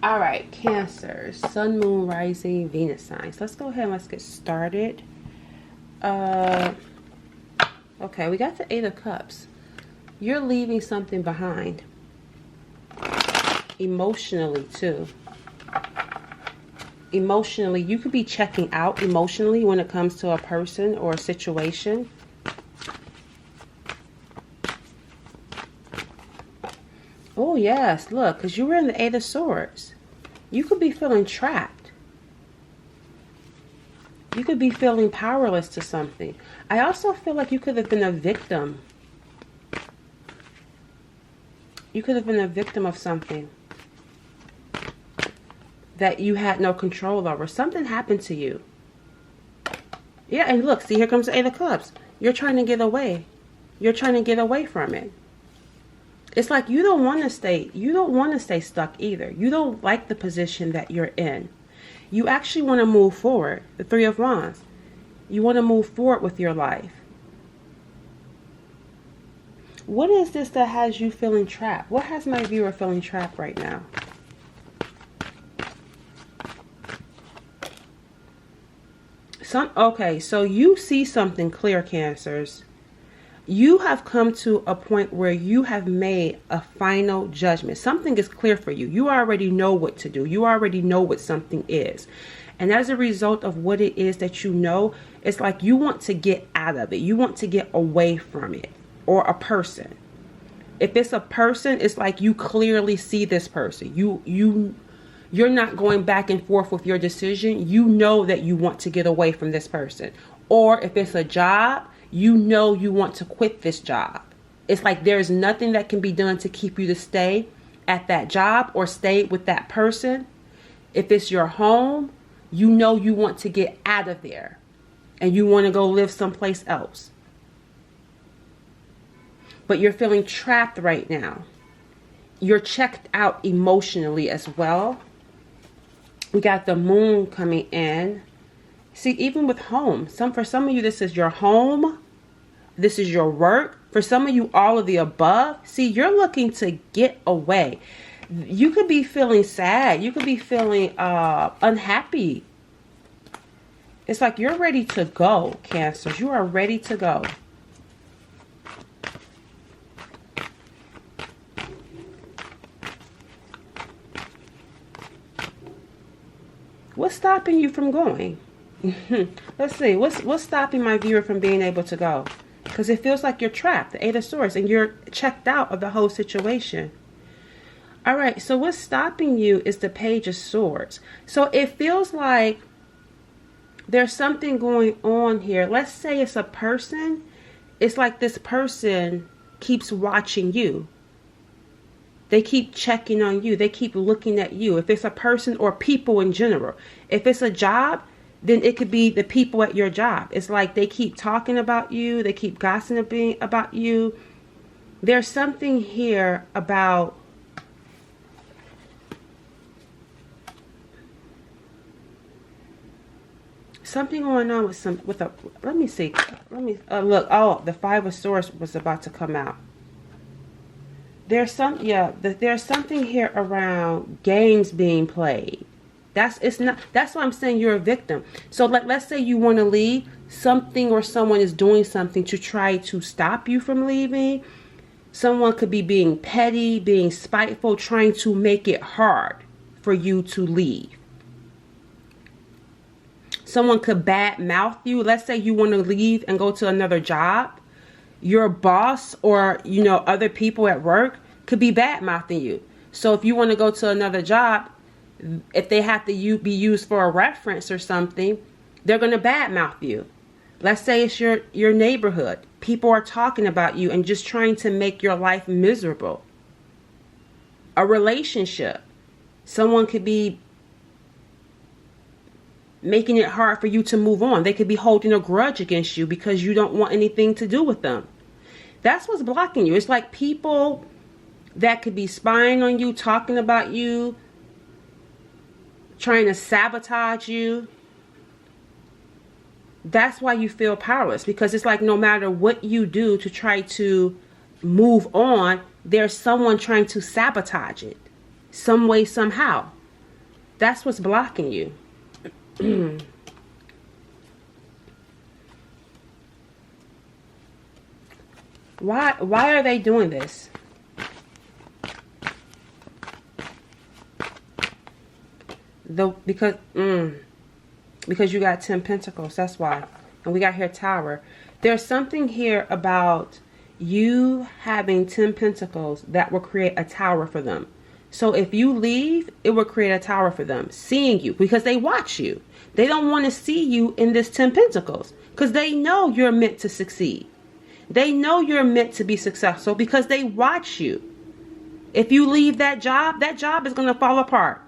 All right, Cancer, Sun, Moon, Rising, Venus signs. Let's go ahead and let's get started. Okay, we got the Eight of Cups. You're leaving something behind. Emotionally, too. Emotionally, you could be checking out emotionally when it comes to a person or a situation. Oh, yes, look, because you were in the Eight of Swords. You could be feeling trapped. You could be feeling powerless to something. I also feel like you could have been a victim. You could have been a victim of something that you had no control over. Something happened to you. Yeah, and look, see, here comes the Eight of Cups. You're trying to get away. You're trying to get away from it. It's like you don't want to stay stuck either. You don't like the position that you're in. You actually want to move forward. The Three of Wands. You want to move forward with your life. What is this that has you feeling trapped? What has my viewer feeling trapped right now? Okay, so you see something clear, Cancers. You have come to a point where you have made a final judgment. Something is clear for you. You already know what to do. You already know what something is. And as a result of what it is that you know, it's like you want to get out of it. You want to get away from it. Or a person. If it's a person, it's like you clearly see this person. You're not going back and forth with your decision. You know that you want to get away from this person. Or if it's a job, you know you want to quit this job. It's like there's nothing that can be done to keep you to stay at that job or stay with that person. If it's your home, you know you want to get out of there and you want to go live someplace else. But you're feeling trapped right now. You're checked out emotionally as well. We got the Moon coming in. See, even with home, for some of you, this is your home. This is your work. For some of you, all of the above. See, you're looking to get away. You could be feeling sad. You could be feeling unhappy. It's like you're ready to go, Cancers. You are ready to go. What's stopping you from going? Let's see. What's stopping my viewer from being able to go? Because it feels like you're trapped, the Eight of Swords, and you're checked out of the whole situation. All right, so what's stopping you is the Page of Swords. So it feels like there's something going on here. Let's say it's a person. It's like this person keeps watching you. They keep checking on you. They keep looking at you. If it's a person or people in general. If it's a job, then it could be the people at your job. It's like they keep talking about you. They keep gossiping about you. There's something here about something going on with a, let me see. Look, oh, the Five of Swords was about to come out. There's there's something here around games being played. That's why I'm saying you're a victim. So let's say you want to leave, something or someone is doing something to try to stop you from leaving. Someone could be being petty, being spiteful, trying to make it hard for you to leave. Someone could bad mouth you. Let's say you want to leave and go to another job. Your boss or, other people at work could be bad mouthing you. So if you want to go to another job, if they have to be used for a reference or something, they're going to bad mouth you. Let's say it's your neighborhood. People are talking about you and just trying to make your life miserable. A relationship. Someone could be making it hard for you to move on. They could be holding a grudge against you because you don't want anything to do with them. That's what's blocking you. It's like people that could be spying on you, talking about you, trying to sabotage you. That's why you feel powerless, because it's like no matter what you do to try to move on, there's someone trying to sabotage it some way, somehow. That's what's blocking you. Why are they doing this? Because you got 10 pentacles, that's why. And we got here Tower. There's something here about you having 10 pentacles that will create a tower for them. So if you leave, it will create a tower for them, seeing you, because they watch you. They don't want to see you in this 10 pentacles because they know you're meant to succeed. They know you're meant to be successful because they watch you. If you leave that job is going to fall apart.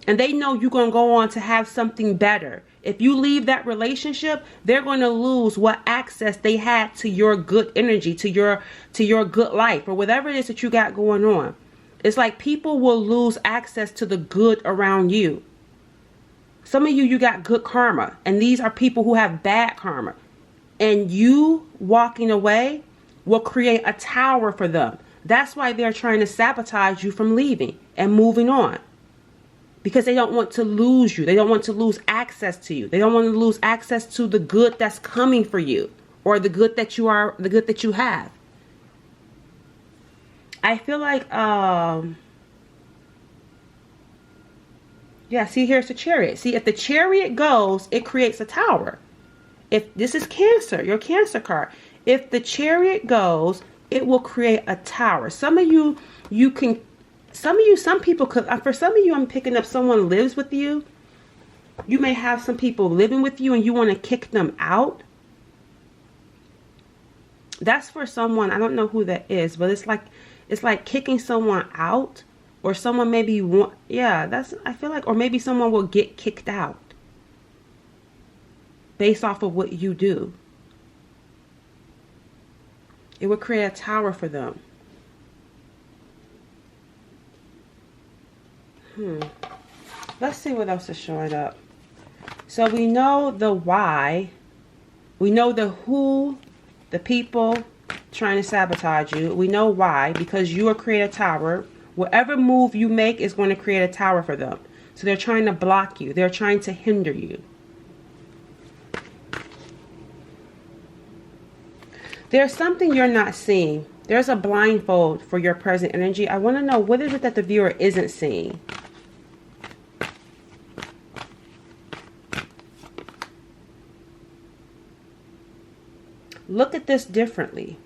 And they know you're going to go on to have something better. If you leave that relationship, they're going to lose what access they had to your good energy, to your good life, or whatever it is that you got going on. It's like people will lose access to the good around you. Some of you got good karma, and these are people who have bad karma. And you walking away will create a tower for them. That's why they're trying to sabotage you from leaving and moving on. Because they don't want to lose you. They don't want to lose access to you. They don't want to lose access to the good that's coming for you, or the good that you are, the good that you have. I feel like, yeah, see, here's the Chariot. See, if the Chariot goes, it creates a tower. If this is Cancer, your Cancer card. If the Chariot goes, it will create a tower. Some of you, some people could, for some of you, I'm picking up someone lives with you. You may have some people living with you and you want to kick them out. That's for someone, I don't know who that is, but it's like kicking someone out, or someone maybe want, yeah, that's, I feel like, or maybe someone will get kicked out based off of what you do. It would create a tower for them. Let's see what else is showing up. So we know the why. We know the who, the people trying to sabotage you. We know why, because you will create a tower. Whatever move you make is going to create a tower for them. So they're trying to block you. They're trying to hinder you. There's something you're not seeing. There's a blindfold for your present energy. I want to know, what is it that the viewer isn't seeing? Look at this differently.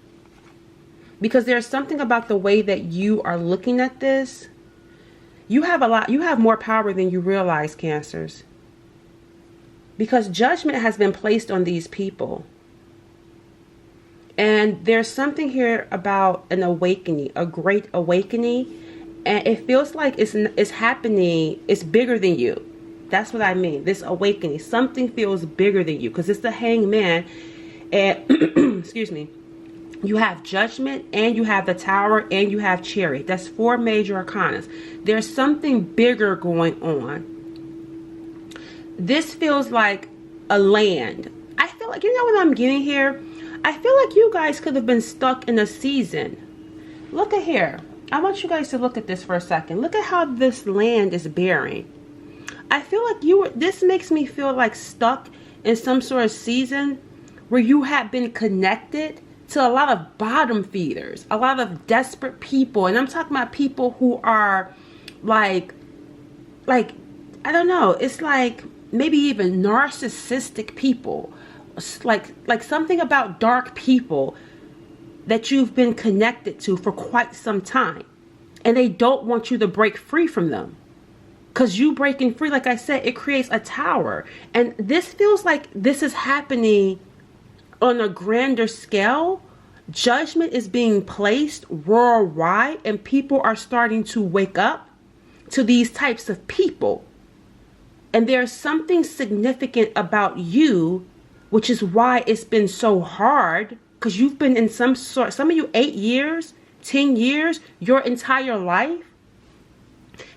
Because there's something about the way that you are looking at this. You have more power than you realize, Cancers. Because judgment has been placed on these people. And there's something here about an awakening, a great awakening. And it feels like it's happening, it's bigger than you. That's what I mean, this awakening. Something feels bigger than you, because it's the Hangman. And, excuse me, you have Judgment, and you have the Tower, and you have Chariot. That's 4 major arcanas. There's something bigger going on. This feels like a land. I feel like, you know what I'm getting here? I feel like you guys could have been stuck in a season. Look at here. I want you guys to look at this for a second. Look at how this land is bearing. I feel like this makes me feel like stuck in some sort of season where you have been connected to a lot of bottom feeders, a lot of desperate people. And I'm talking about people who are like, I don't know, it's like maybe even narcissistic people. Like something about dark people that you've been connected to for quite some time. And they don't want you to break free from them. Because you breaking free, like I said, it creates a tower. And this feels like this is happening on a grander scale. Judgment is being placed worldwide, and people are starting to wake up to these types of people. And there's something significant about you, which is why it's been so hard, because you've been in some of you 8 years, 10 years, your entire life,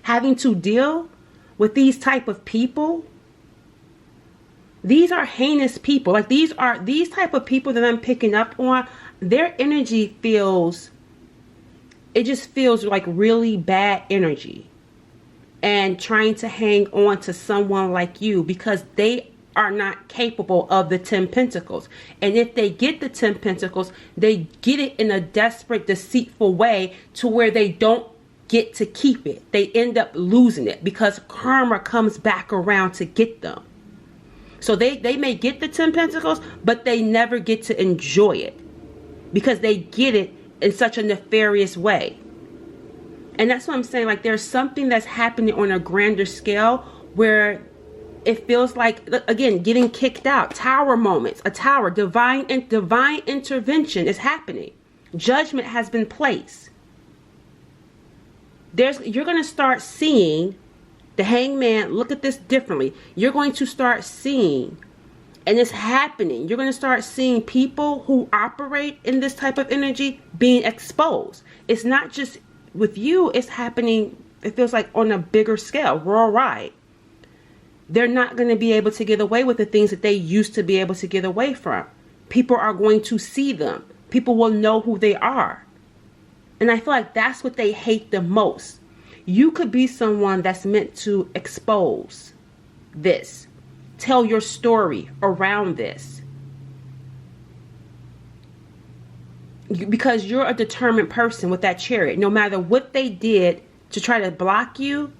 having to deal with these type of people. These are heinous people. Like these type of people that I'm picking up on, their energy feels, it just feels like really bad energy. and trying to hang on to someone like you because they are not capable of the 10 pentacles. And if they get the 10 pentacles, they get it in a desperate, deceitful way to where they don't get to keep it. They end up losing it because karma comes back around to get them. So they may get the 10 pentacles, but they never get to enjoy it because they get it in such a nefarious way. And that's what I'm saying. Like, there's something that's happening on a grander scale where it feels like, again, getting kicked out. Tower moments. A tower. Divine intervention is happening. Judgment has been placed. You're going to start seeing the hangman. Look at this differently. You're going to start seeing, and it's happening. You're going to start seeing people who operate in this type of energy being exposed. It's not just with you, it's happening, it feels like on a bigger scale, worldwide. They're not going to be able to get away with the things that they used to be able to get away from. People are going to see them. People will know who they are. And I feel like that's what they hate the most. You could be someone that's meant to expose this. Tell your story around this. Because you're a determined person with that Chariot. No matter what they did to try to block you,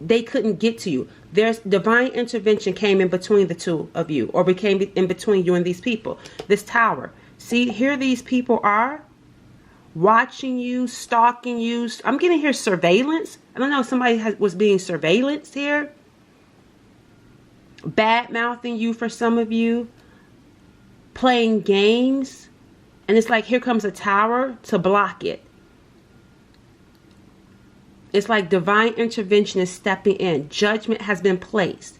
they couldn't get to you. There's divine intervention came in between the two of you, or became in between you and these people. This Tower. See, here these people are watching you, stalking you. I'm getting here surveillance. I don't know if somebody was being surveillanced here. Bad mouthing you for some of you. Playing games. And it's like, here comes a tower to block it. It's like divine intervention is stepping in. Judgment has been placed.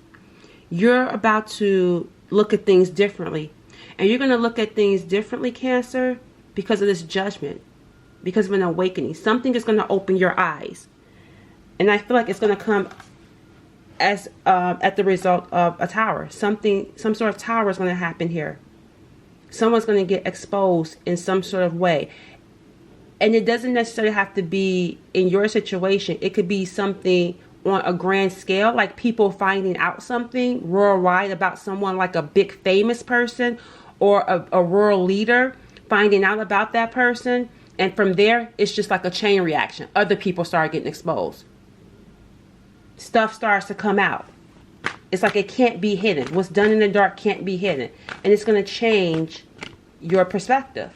You're about to look at things differently. And you're going to look at things differently, Cancer, because of this judgment. Because of an awakening. Something is going to open your eyes. And I feel like it's going to come as at the result of a tower. Some sort of tower is going to happen here. Someone's going to get exposed in some sort of way. And it doesn't necessarily have to be in your situation. It could be something on a grand scale, like people finding out something worldwide about someone, like a big famous person or a world leader, finding out about that person. And from there, it's just like a chain reaction. Other people start getting exposed. Stuff starts to come out. It's like it can't be hidden. What's done in the dark can't be hidden. And it's going to change your perspective.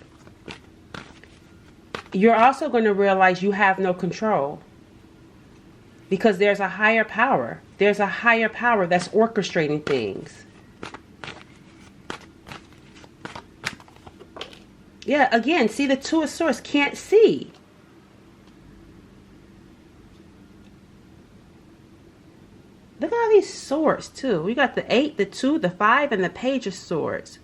You're also going to realize you have no control. Because there's a higher power. There's a higher power that's orchestrating things. Yeah, again, see, the Two of Swords can't see. Look at all these swords, too. We got the 8, the 2, the 5, and the Page of Swords.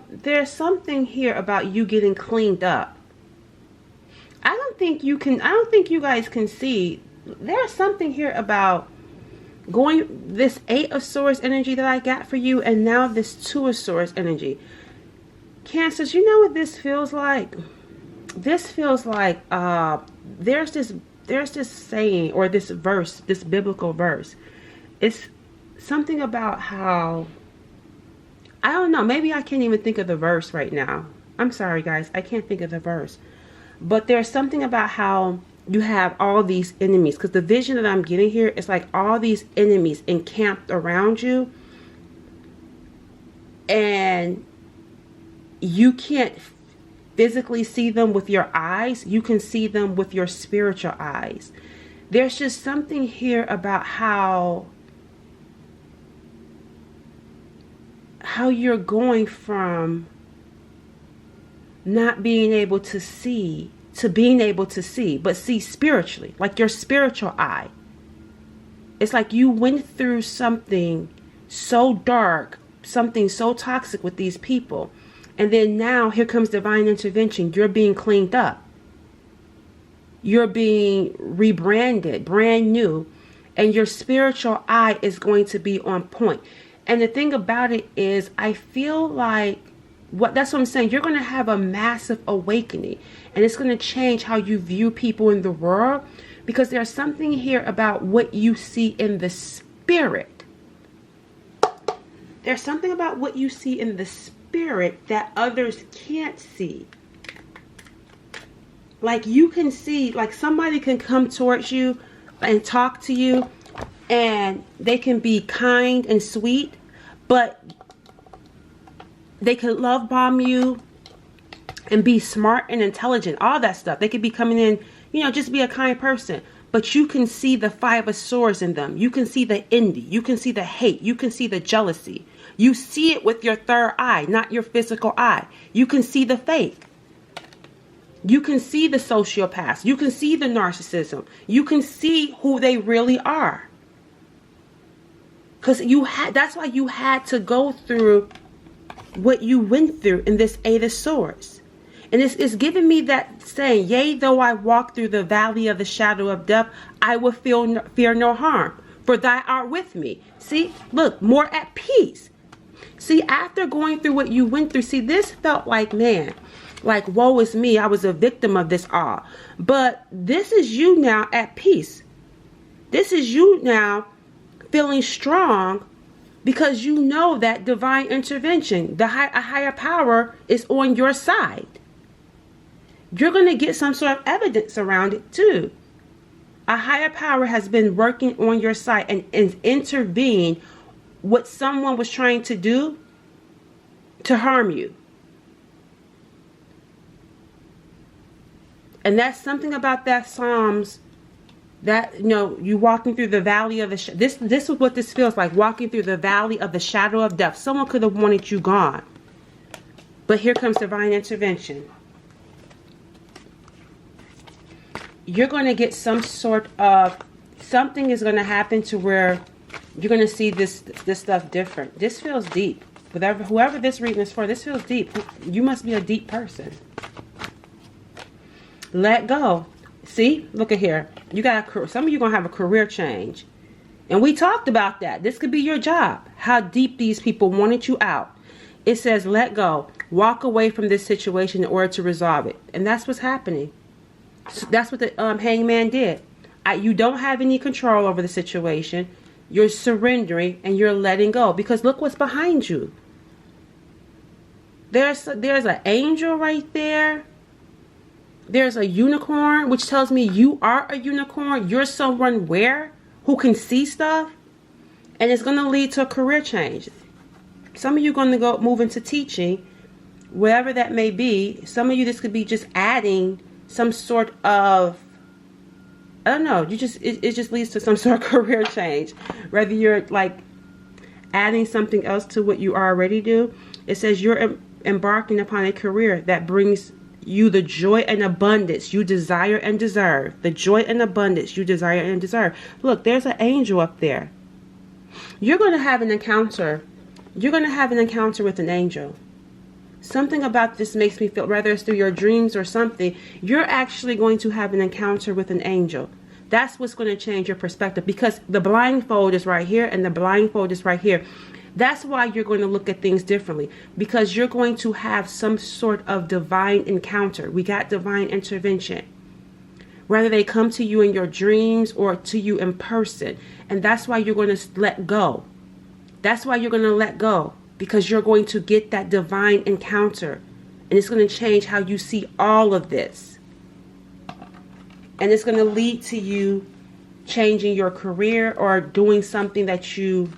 There's something here about you getting cleaned up. I don't think you guys can see. There's something here about going, this 8 of Swords energy that I got for you, and now this 2 of Swords energy. Cancers, you know what this feels like? This feels like there's this saying, or this verse, this biblical verse. It's something about how, I don't know, maybe I can't even think of the verse right now. I'm sorry, guys, I can't think of the verse. But there's something about how you have all these enemies, because the vision that I'm getting here is like all these enemies encamped around you, and you can't physically see them with your eyes. You can see them with your spiritual eyes. There's just something here about how you're going from not being able to see to being able to see, but see spiritually, like your spiritual eye. It's like you went through something so dark, something so toxic with these people. And then now here comes divine intervention. You're being cleaned up. You're being rebranded, brand new. And your spiritual eye is going to be on point. And the thing about it is, I feel like That's what I'm saying. You're going to have a massive awakening, and it's going to change how you view people in the world, because there's something here about what you see in the spirit. There's something about what you see in the spirit that others can't see. Like you can see, like somebody can come towards you and talk to you, and they can be kind and sweet, but they could love bomb you and be smart and intelligent, all that stuff. They could be coming in, you know, just be a kind person. But you can see the 5 of swords in them. You can see the envy. You can see the hate. You can see the jealousy. You see it with your third eye, not your physical eye. You can see the fake. You can see the sociopaths. You can see the narcissism. You can see who they really are. Because that's why you had to go through what you went through in this 8 of Swords. And it's giving me that saying, yea, though I walk through the valley of the shadow of death, I will fear no harm, for thou art with me. See, look, more at peace. See, after going through what you went through, see, this felt like, man, like, woe is me. I was a victim of this all. But this is you now at peace. This is you now feeling strong, because you know that divine intervention, a higher power is on your side. You're going to get some sort of evidence around it too. A higher power has been working on your side and intervened what someone was trying to do to harm you. And that's something about that Psalms, that, you know, you walking through the valley of the this is what this feels like, walking through the valley of the shadow of death. Someone could have wanted you gone, but here comes divine intervention. You're going to get some sort of, something is going to happen to where you're going to see this stuff different. This feels deep. Whoever this reading is for, this feels deep. You must be a deep person. Let go. See, look at here. You got some of you going to have a career change. And we talked about that. This could be your job. How deep these people wanted you out. It says, let go. Walk away from this situation in order to resolve it. And that's what's happening. So that's what the hangman did. You don't have any control over the situation. You're surrendering and you're letting go. Because look what's behind you. There's an angel right there. There's a unicorn, which tells me you are a unicorn. You're someone who can see stuff. And it's going to lead to a career change. Some of you are going to move into teaching, wherever that may be. Some of you, this could be just adding some sort of, I don't know, it just leads to some sort of career change. Whether you're like adding something else to what you already do. It says you're embarking upon a career that brings you the joy and abundance you desire and deserve. The joy and abundance you desire and deserve. Look, there's an angel up there. You're going to have an encounter. You're going to have an encounter with an angel. Something about this makes me feel, whether it's through your dreams or something, you're actually going to have an encounter with an angel. That's what's going to change your perspective, because the blindfold is right here and the blindfold is right here. That's why you're going to look at things differently, because you're going to have some sort of divine encounter. We got divine intervention, whether they come to you in your dreams or to you in person. And that's why you're going to let go. That's why you're going to let go, because you're going to get that divine encounter. And it's going to change how you see all of this. And it's going to lead to you changing your career or doing something that you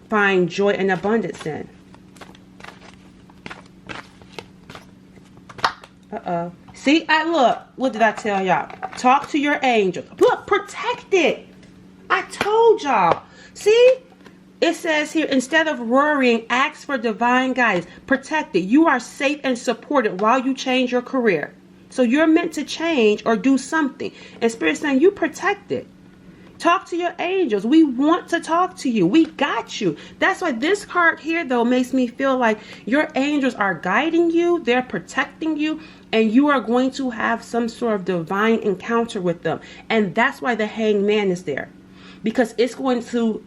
find joy and abundance in. Uh-oh. See, look, what did I tell y'all? Talk to your angel. Look, protect it. I told y'all. See? It says here, instead of worrying, ask for divine guidance. Protect it. You are safe and supported while you change your career. So you're meant to change or do something. And Spirit's saying, you protect it. Talk to your angels. We want to talk to you. We got you. That's why this card here, though, makes me feel like your angels are guiding you. They're protecting you. And you are going to have some sort of divine encounter with them. And that's why the hangman is there. Because it's going to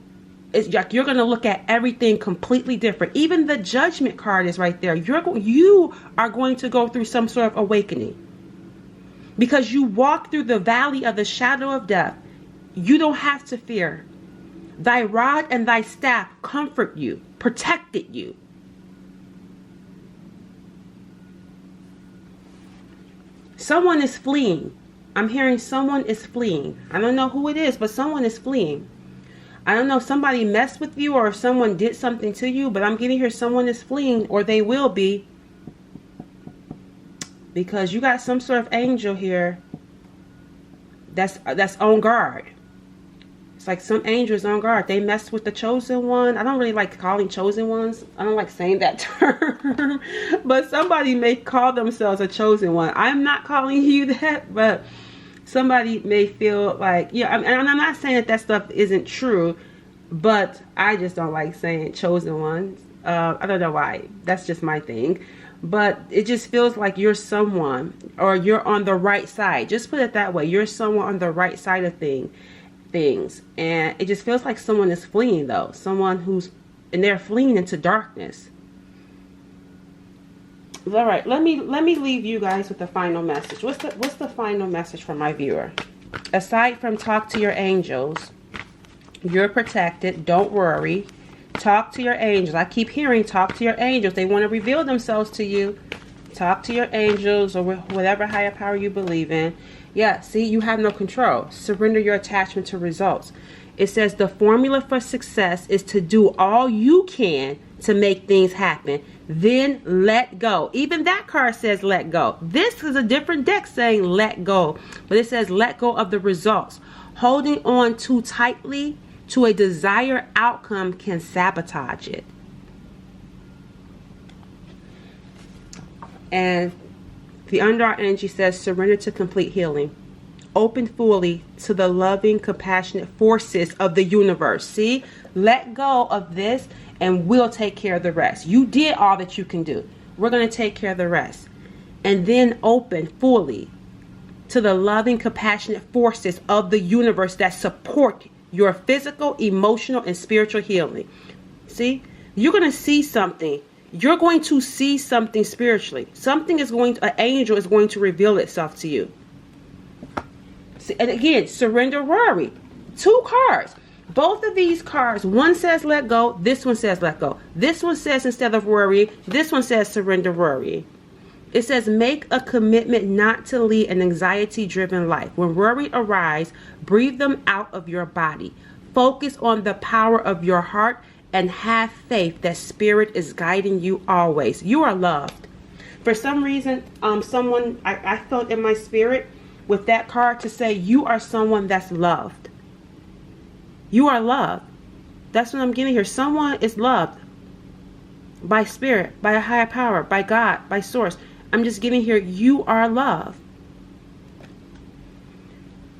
It's like you're going to look at everything completely different. Even the Judgment card is right there. You are going to go through some sort of awakening. Because you walk through the valley of the shadow of death. You don't have to fear. Thy rod and thy staff comfort you, protected you. Someone is fleeing. I'm hearing someone is fleeing. I don't know who it is, but someone is fleeing. I don't know if somebody messed with you or if someone did something to you, but I'm getting here someone is fleeing, or they will be. Because you got some sort of angel here that's on guard. It's like some angel is on guard. They messed with the chosen one. I don't really like calling chosen ones. I don't like saying that term. But somebody may call themselves a chosen one. I'm not calling you that, but somebody may feel like, yeah, and I'm not saying that stuff isn't true, but I just don't like saying chosen ones. I don't know why. That's just my thing. But it just feels like you're someone, or you're on the right side. Just put it that way. You're someone on the right side of things. And it just feels like someone is fleeing, though. And they're fleeing into darkness. All right, let me leave you guys with the final message. What's the final message for my viewer? Aside from talk to your angels, you're protected. Don't worry. Talk to your angels. I keep hearing talk to your angels. They want to reveal themselves to you. Talk to your angels, or whatever higher power you believe in. Yeah, see, you have no control. Surrender your attachment to results. It says the formula for success is to do all you can to make things happen. Then let go. Even that card says let go. This is a different deck saying let go. But it says let go of the results. Holding on too tightly to a desired outcome can sabotage it. And the Unheard energy says surrender to complete healing. Open fully to the loving, compassionate forces of the universe. See, let go of this and we'll take care of the rest. You did all that you can do. We're going to take care of the rest. And then open fully to the loving, compassionate forces of the universe that support your physical, emotional, and spiritual healing. See, you're going to see something. You're going to see something spiritually. An angel is going to reveal itself to you. See, and again, surrender, worry. 2 cards. Both of these cards, one says let go, this one says let go. This one says instead of worry, this one says surrender, worry. It says make a commitment not to lead an anxiety-driven life. When worry arises, breathe them out of your body. Focus on the power of your heart and have faith that spirit is guiding you always. You are loved. For some reason, I felt in my spirit with that card to say you are someone that's loved. You are loved. That's what I'm getting here. Someone is loved by spirit, by a higher power, by God, by source. I'm just getting here. You are loved.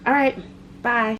All right. Bye.